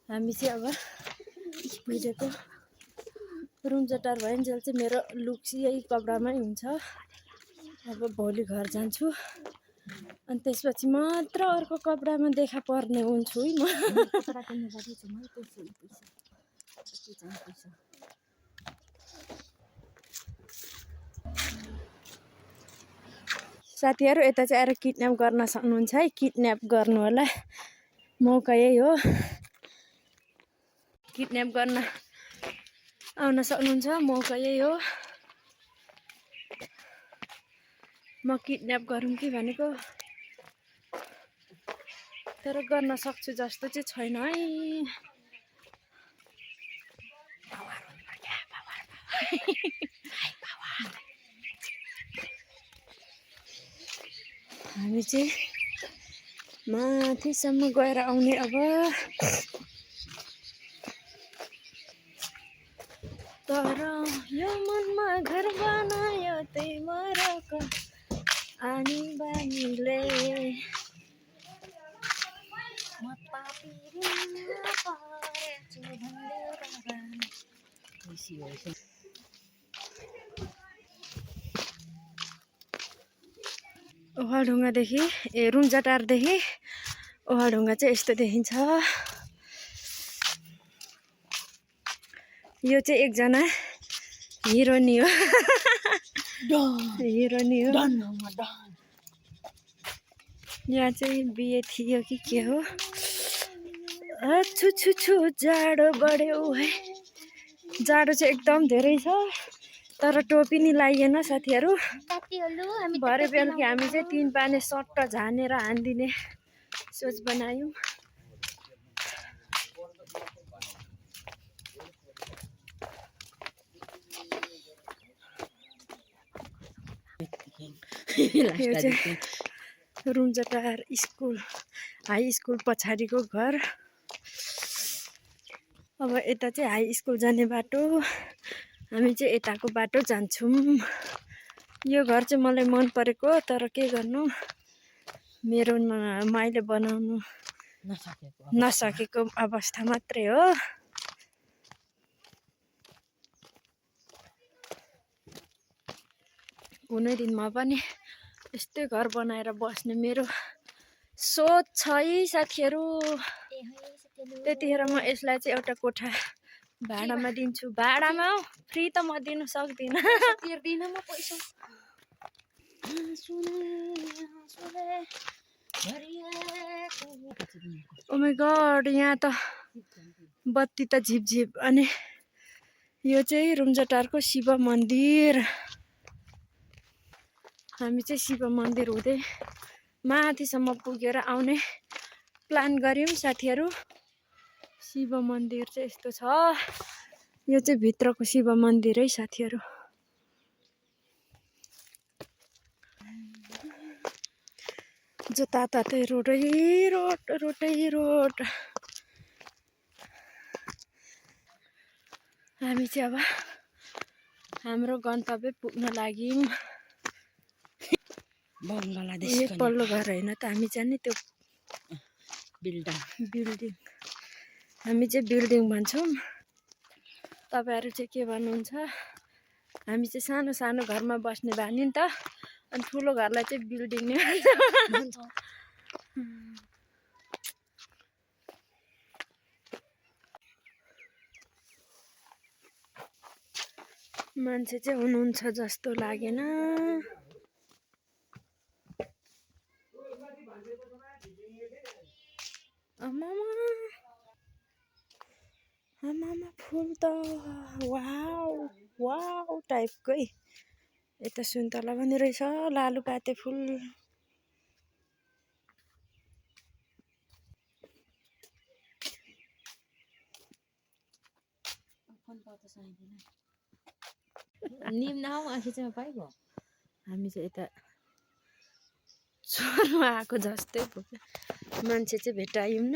हामी चाहिँ अब भिडियोको रुम चटार भइन्जेल चाहिँ मेरो लुक्स यही कपडामै हुन्छ। अब भोलि घर जान्छु अनि त्यसपछि मात्र अर्को कपडामा देखा पर्ने हुन्छु है म। साथीहरू यता चाहिँ आएर किडन्याप गर्न सक्नुहुन्छ है, किडन्याप गर्नु होला, मौका यही हो। किडन्याप गर्न आउन सक्नुहुन्छ, मौका यही हो। म किडन्याप गरौँ कि भनेको, तर गर्न सक्छु जस्तो चाहिँ छैन है। हामी चाहिँ माथिसम्म गएर आउने अब। तर यो मनमा घर बनायो त्यही मरक आनी बानीले। ओखलढुङ्गादेखि रुम्जाटारदेखि ओखलढुङ्गा चाहिँ यस्तो देखिन्छ। यो चाहिँ एकजना हिरोनी हो। हिरोनी हो। यहाँ चाहिँ बिहे थियो कि के हो। छु छु छु जाडो बढ्यो है। जाडो चाहिँ एकदम धेरै छ, तर टोपी नि लगाइएन साथीहरू। भरे बेलुकी हामी चाहिँ 3 पाने सट्ट झानेर हानिदिने सोच बनायौँ। यो चाहिँ रुम्जाटार स्कुल हाई स्कुल पछाडिको घर। अब यता चाहिँ हाई स्कुल जाने बाटो, हामी चाहिँ यताको बाटो जान्छौँ। यो घर चाहिँ मलाई मन परेको, तर के गर्नु मेरो मैले बनाउनु नसकेको अवस्था मात्रै हो। कुनै दिन म पनि यस्तै घर बनाएर बस्ने मेरो सोच छ है साथीहरू। त्यतिखेर म यसलाई चाहिँ एउटा कोठा भाडामा दिन्छु। भाडामा हो, फ्री त म दिन सक्दिनँ। तिर्दिनँ म पैसा। ओ माय गॉड, यहाँ त बत्ती त झिपझिप। अनि यो चाहिँ रुम्जाटारको शिव मन्दिर। हामी चाहिँ शिव मन्दिर हुँदै माथिसम्म पुगेर आउने प्लान गऱ्यौँ साथीहरू। शिव मन्दिर चाहिँ यस्तो छ। यो चाहिँ भित्रको शिव मन्दिर है साथीहरू। जताततै रोडै रोड, रोडै रोड। हामी चाहिँ अब हाम्रो गन्तव्य पुग्न लाग्यौँ। बङ्गलादेश पल्लो घर होइन त हामी जाने त्यो बिल्डिङ। हामी चाहिँ बिल्डिङ भन्छौँ, तपाईँहरू चाहिँ के भन्नुहुन्छ? हामी चाहिँ सानो सानो घरमा बस्ने बानी नि त, अनि ठुलो घरलाई चाहिँ बिल्डिङ नै भन्छ। मान्छे चाहिँ हुनुहुन्छ जस्तो लागेन। आमामा फुल त वाउ वाउ टाइपकै। यता सुन्तला पनि रहेछ, लालुपाते फुल। हामी चाहिँ यता चोरमा आएको जस्तै मान्छे चाहिँ भेटायौँ न।